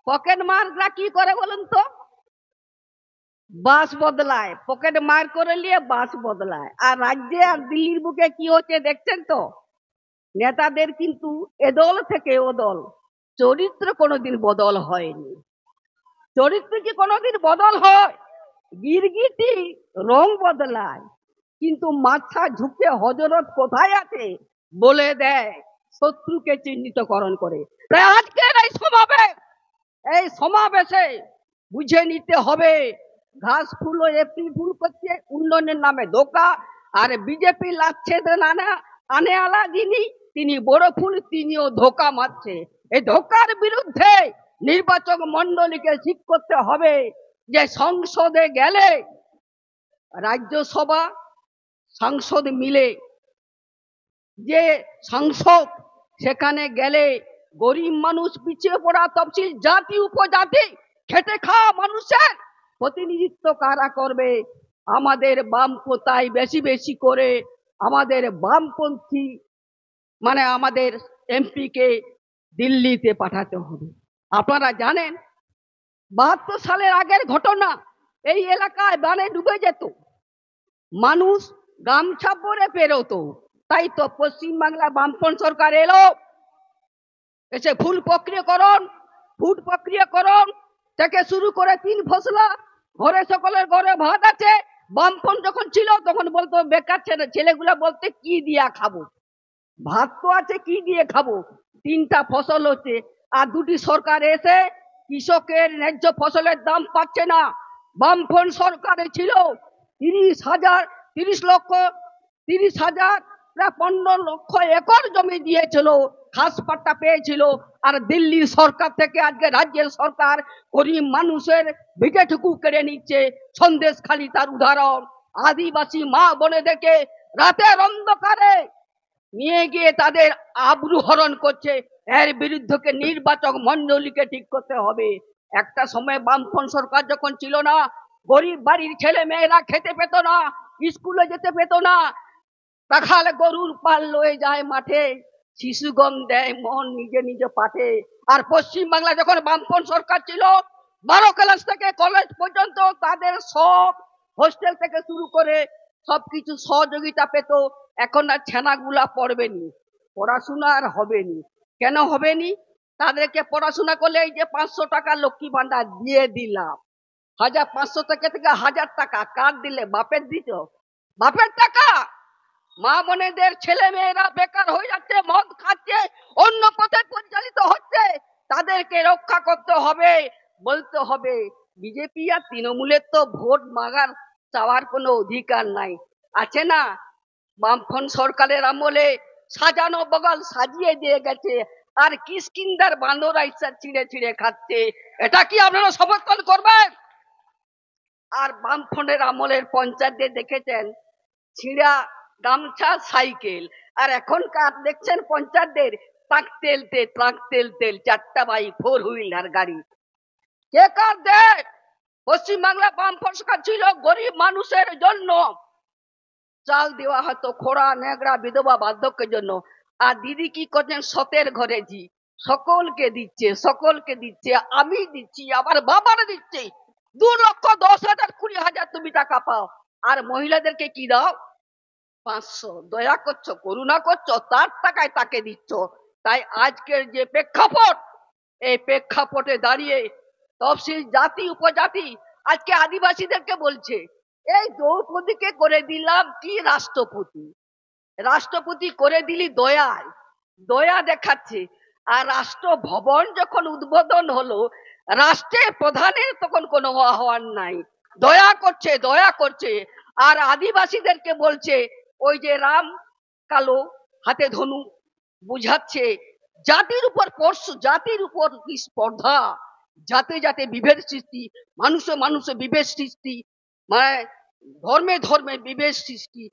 Pocket মাররা কি করে বলুন তো? বাস বদলায়, পকেট মার করে নিয়ে বাস বদলায়। আর রাজ্যে আর দিল্লির বুকে কি হচ্ছে দেখছেন তো? নেতাদের কিন্তু এদল থেকে ওদল, চরিত্র কোনোদিন বদল হয়নি। চরিত্র কি কোনোদিন বদল হয়? গিরগিটি রং বদলায়, কিন্তু মাথা ঝুঁকে হজরত কোথায় আছে বলে দেয়, শত্রুকে চিহ্নিতকরণ করে। তাই আজকের এই সমাবেশে বুঝে নিতে হবে, ঘাস ফুল ও এপ্রিল ফুল করছে উন্নয়নের নামে ধোকা। আর বিজেপি লাগছে আনে আলা যিনি, তিনি বড় ফুল, তিনিও ধোকা মারছে। এই ধোকার বিরুদ্ধে নির্বাচক মন্ডলীকে ঠিক করতে হবে যে সংসদে গেলে রাজ্যসভা সাংসদ মিলে যে সংসদ, সেখানে গেলে গরিব মানুষ, পিছিয়ে পড়া তফসিল জাতি উপজাতি খেটে খাওয়া মানুষের প্রতিনিধিত্ব কারা করবে? আমাদের বামপন্থায় বেশি বেশি করে আমাদের বামপন্থী মানে আমাদের এমপিকে দিল্লিতে পাঠাতে হবে। আপনারা জানেন 72 সালের আগের ঘটনা, এই এলাকায় বানে ডুবে যেত, মানুষ গামছা পরে পেরোতো। তাই তো পশ্চিমবাংলা বামপন্থী সরকার এলো, এসে ফুড প্রক্রিয়াকরণ থেকে শুরু করে 3 ফসলা, ঘরে সকলের ঘরে ভাত আছে। বামপন্থী যখন ছিল তখন বলতো বেকার ছেলেগুলা বলতে কি দিয়া খাবো, ভাত তো আছে কি দিয়ে খাবো, 3টা ফসল হচ্ছে। আর 2টি সরকার এসে কৃষকের ন্যায্য ফসলের দাম পাচ্ছে না। বামফ্রন্ট সরকারে ছিল 30,000 প্রায় 15 লক্ষ একর জমি দিয়েছিল, ঘাস পাট্টা পেয়েছিল। আর দিল্লির সরকার থেকে আজকে রাজ্যের সরকার গরিব মানুষের ভিটেটুকু কেড়ে নিচ্ছে। সন্দেশখালি তার উদাহরণ। আদিবাসী মা বোনেদেরকে রাতের অন্ধকারে নিয়ে গিয়ে তাদের আবরু হরণ করছে। এর বিরুদ্ধে নির্বাচক মন্ডলীকে ঠিক করতে হবে। একটা সময় বামফ্রন্ট সরকার যখন ছিল না, গরিব বাড়ির ছেলে মেয়েরা খেতে পেত না, স্কুলে যেতে পেত না। তাহলে গরুর পাল লয়ে যায় মাঠে, শিশুগণ দেয় মন নিজে নিজে পাঠে। আর পশ্চিমবাংলা যখন বামফ্রন্ট সরকার ছিল, 12 ক্লাস থেকে কলেজ পর্যন্ত তাদের সব হোস্টেল থেকে শুরু করে সবকিছু সহযোগিতা পেত। এখন আর ছানাগুলা পড়বেনি, পড়াশোনা আর হবেনি। কেন হবেনি? তাদেরকে পড়াশোনা করলে এই যে 500 টাকা লক্ষ্মী ভান্ডার দিয়ে দিলাম, 1500 টাকা থেকে 1000 টাকা কার দিলে? বাপের দিত, বাপের টাকা। মা বোনেদের ছেলে মেয়েরা বেকার হয়ে যাচ্ছে, মদ খাচ্ছে, অন্য পথে পরিচালিত হচ্ছে। তাদেরকে রক্ষা করতে হবে। বলতে হবে বিজেপি আর তৃণমূলের তো ভোট মাগার চাওয়ার কোনো অধিকার নাই, আছে না? বামফ্রন্ট সরকারের আমলে সাজানো বগল সাজিয়ে দিয়ে গেছে, আর কিষ্কিন্দার বান্দরা ইচ্ছা ছিঁড়ে ছিঁড়ে খাচ্ছে। এটা কি আপনারা সমর্থন করবেন? আর বামফ্রন্টের আমলের পঞ্চায়েতদের দেখেছেন ছিঁড়া গামছা সাইকেল, আর এখনকার দেখছেন পঞ্চায়েতদের ট্রাক তেল 4টা বাইক 4 হুইলার গাড়ি। কে কার দেয়? পশ্চিমবাংলা বামফ্রন্ট সরকার ছিল গরিব মানুষের জন্য, চাল দেওয়া হতো খোড়া নেগড়া বিধবা বার্ধক্যের জন্য। আর দিদি কি করছেন? সতের ঘরে জি, সকলকে দিচ্ছে, আমি দিচ্ছি, আবার বাবার দিচ্ছে। 2,10,000 20,000 তুমি টাকা পাও, আর মহিলাদেরকে কি দাও? 500। দয়া করছো, করুণা করছো, তার টাকায় তাকে দিচ্ছ। তাই আজকের যে প্রেক্ষাপট, এই প্রেক্ষাপটে দাঁড়িয়ে তফসিল জাতি উপজাতি আজকে আদিবাসীদেরকে বলছে, এই দ্রৌপদীকে করে দিলাম কি রাষ্ট্রপতি করে দিলি দয়া দেখাচ্ছে। আর রাষ্ট্র ভবন যখন উদ্বোধন হলো, রাষ্ট্রের প্রধানের তখন কোনো আহ্বান নাই, দয়া করছে। আর আদিবাসীদেরকে বলছে ওই যে রাম কালো হাতে ধনু বুঝাচ্ছে, জাতির উপর কি স্পর্ধা, জাতে বিভেদ সৃষ্টি, মানুষে বিভেদ সৃষ্টি, মানে ধর্মে বিভেদ সৃষ্টি।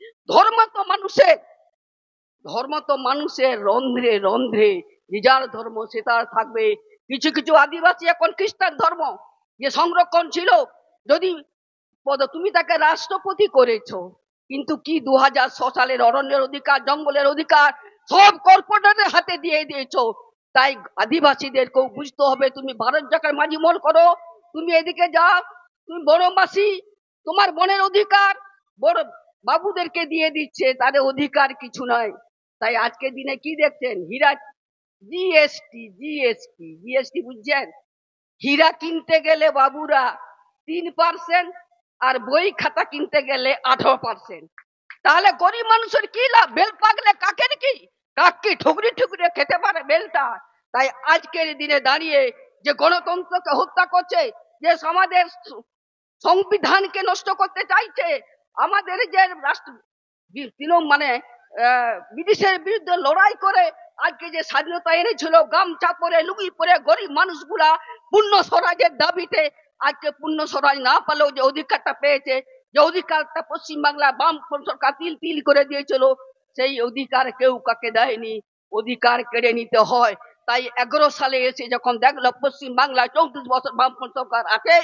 ধর্ম তো মানুষের রন্ধ্রে যার ধর্ম সে তার থাকবে। কিছু আদিবাসী এখন খ্রিস্টান ধর্ম যে সংরক্ষণ ছিল, যদি তুমি তাকে রাষ্ট্রপতি করেছো, কিন্তু কি 2006 সালের অরণ্যের অধিকার, জঙ্গলের অধিকার সব কর্পোরেটের হাতে দিয়ে দিয়েছো। তাই আদিবাসীদেরকেও বুঝতে হবে, তুমি ভারত জাকার মাঝি মল করো, তুমি এদিকে যাও, তুমি বনবাসী, তোমার বনের অধিকার বড় বাবুদেরকে দিয়ে দিচ্ছে, তাদের অধিকার কিছু নয়। তাই আজকের দিনে কি দেখছেন, হীরা জিএসটি জিএসটি জিএসটি বুঝছেন? হীরা কিনতে গেলে বাবুরা 3%, আর বই খাতা কিনতে গেলে 18%। তাহলে গরিব মানুষের কি লাভ? বেল পাকলে কাকের কি, কাককে ঠুকরি ঠুকরে খেতে পারে বেলটা। তাই আজকের দিনে দাঁড়িয়ে যে গণতন্ত্রকে হত্যা করছে, যে সমাজের সংবিধানকে নষ্ট করতে চাইছে, আমাদের যে রাষ্ট্র মানে ব্রিটিশের বিরুদ্ধে লড়াই করে আজকে যে স্বাধীনতা এনেছিল, গামছা পরে লুঙ্গি পরে গরিব মানুষগুলা পূর্ণ স্বরাজের দাবিতে আজকে পূর্ণ স্বরাজ না পেলেও যে অধিকারটা পেয়েছে, যে অধিকারটা পশ্চিমবাংলা বাম সরকার তিল তিল করে দিয়েছিল, সেই অধিকার কেউ কাকে দেয়নি, অধিকার কেড়ে নিতে হয়। তাই 11 সালে এসে যখন দেখলো পশ্চিম বাংলায় 34 বছর বামফ্রন্ট সরকার আছে,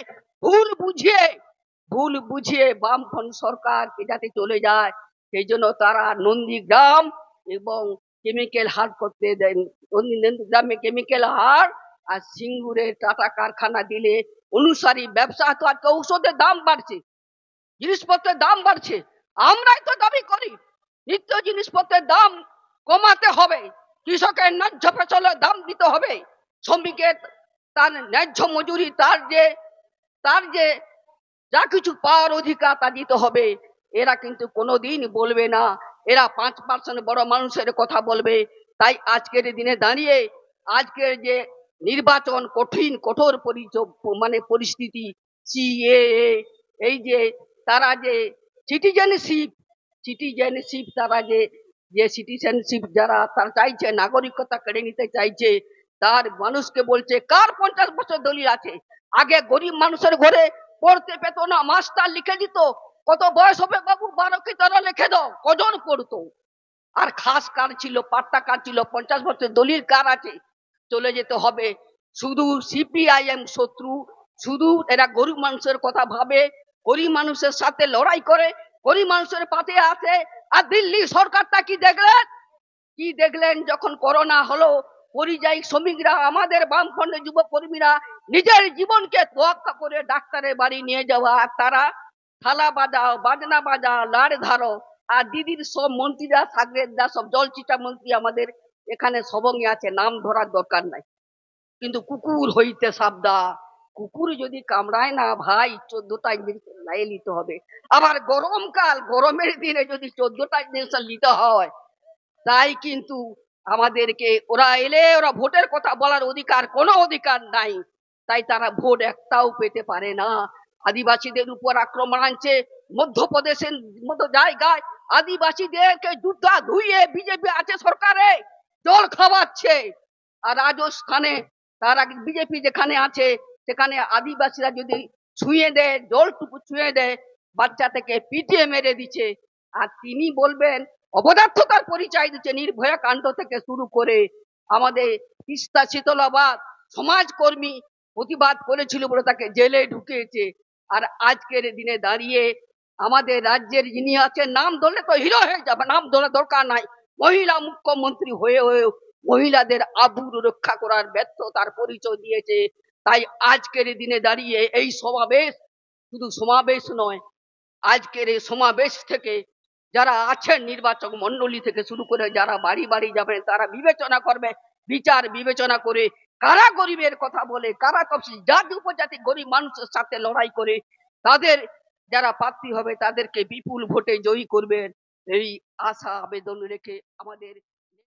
ভুল বুঝিয়ে বামফ্রন্ট সরকার যাতে চলে যায়, সেই জন্য তারা নন্দীগ্রাম এবং কেমিক্যাল হাট করতে দেন। নন্দীগ্রামে কেমিক্যাল হাট আর সিঙ্গুরে টাটা কারখানা দিলে অনুসারী ব্যবসা, তো আজকে ঔষধের দাম বাড়ছে, জিনিসপত্রের দাম বাড়ছে, আমরাই তো দাবি করি নিত্য জিনিসপত্রের দাম কমাতে হবে, কৃষকের ন্যায্য ফসলের দাম দিতে হবে, শ্রমিকের তার ন্যায্য মজুরি, তার যে যা কিছু পাওয়ার অধিকার তা দিতে হবে। এরা কিন্তু কোনোদিন বলবে না, এরা 5% বড় মানুষের কথা বলবে। তাই আজকের দিনে দাঁড়িয়ে আজকের যে নির্বাচন কঠোর মানে পরিস্থিতি, সিএএ, এই যে তারা যে সিটিজেনশিপ তারা যে সিটিজেনশিপ যারা তারা চাইছে, নাগরিকতা কেড়ে নিতে চাইছে, তার মানুষকে বলছে কার 50 বছর দলিল আছে? আগে গরিব মানুষের ঘরে পড়তে পেত না, মাস্টার লিখে দিত, কত বয়স হবে বাবু 12 কি 13 লিখে দাও, কজন পড়তো? আর খাস কার ছিল, পাট্টা কার ছিল, 50 বছর দলিল কার আছে, চলে যেতে হবে। শুধু সিপিআইএম শত্রু, শুধু এরা গরিব মানুষের কথা ভাবে, গরিব মানুষের সাথে লড়াই করে, গরিব মানুষের পাশে আছে। আর দিল্লি সরকারটা কি দেখলেন যখন করোনা হলো, পরিযায়ী শ্রমিকরা, আমাদের বামফ্রন্টের যুব কর্মীরা নিজের জীবনকে তোয়াক্কা করে ডাক্তারের বাড়ি নিয়ে যাওয়া, আর তারা থালা বাজাও, বাজনা বাজাও, লাড় ধারো, আর দিদির সব মন্ত্রীরা, সাগরেদা, সব জলচিটা মন্ত্রী আমাদের এখানে সবঙ্গে আছে, নাম ধরার দরকার নাই। কিন্তু কুকুর হইতে সাবধান, কুকুর যদি কামড়ায় না ভাই, 14টা ইঞ্জেকশন লাই নিতে হবে। আবার গরমকাল, গরমের দিনে যদি 14টা ইঞ্জেকশন নিতে হয়, তাই কিন্তু আমাদেরকে ওরা এলে ওরা ভোটের কথা বলার অধিকার, কোনো অধিকার নাই। তাই তারা ভোট একটাও পেতে পারে না। আদিবাসীদের উপর আক্রমণ আনছে, মধ্যপ্রদেশের মতো জায়গায় আদিবাসীদেরকে জুতা ধুইয়ে বিজেপি আছে সরকারে জল খাওয়াচ্ছে। আর রাজস্থানে তারা বিজেপি যেখানে আছে, সেখানে আদিবাসীরা যদি ছুঁয়ে দেয়, জলটুকু ছুঁয়ে দেয়, বাচ্চা থেকে পিটিয়ে মেরে দিচ্ছে। আর তিনি বলবেন অপদার্থতার পরিচয় দিচ্ছে, নির্ভয়া কাণ্ড থেকে শুরু করে আমাদের তিস্তা শীতলাবাদ সমাজকর্মী প্রতিবাদ করেছিল বলে তাকে জেলে ঢুকিয়েছে। আর আজকের দিনে দাঁড়িয়ে আমাদের রাজ্যের যিনি আছেন, নাম ধরলে তো হিরো হয়ে যাবে, নাম ধরে দরকার নাই, মহিলা মুখ্যমন্ত্রী হয়ে মহিলাদের আবরু রক্ষা করার ব্যর্থতার পরিচয় দিয়েছে। তাই আজকের দিনে দাঁড়িয়ে এই সমাবেশ শুধু সমাবেশ নয়, আজকের এই সমাবেশ থেকে যারা আছেন নির্বাচক মন্ডলী থেকে শুরু করে যারা বাড়ি বাড়ি যাবেন, তারা বিবেচনা করবে, বিচার বিবেচনা করে কারা গরিবের কথা বলে, কারা তফসিল জাতি উপজাতি গরিব মানুষের সাথে লড়াই করে তাদের যারা প্রার্থী হবে তাদেরকে বিপুল ভোটে জয়ী করবেন, এই আশা আবেদন রেখে আমাদের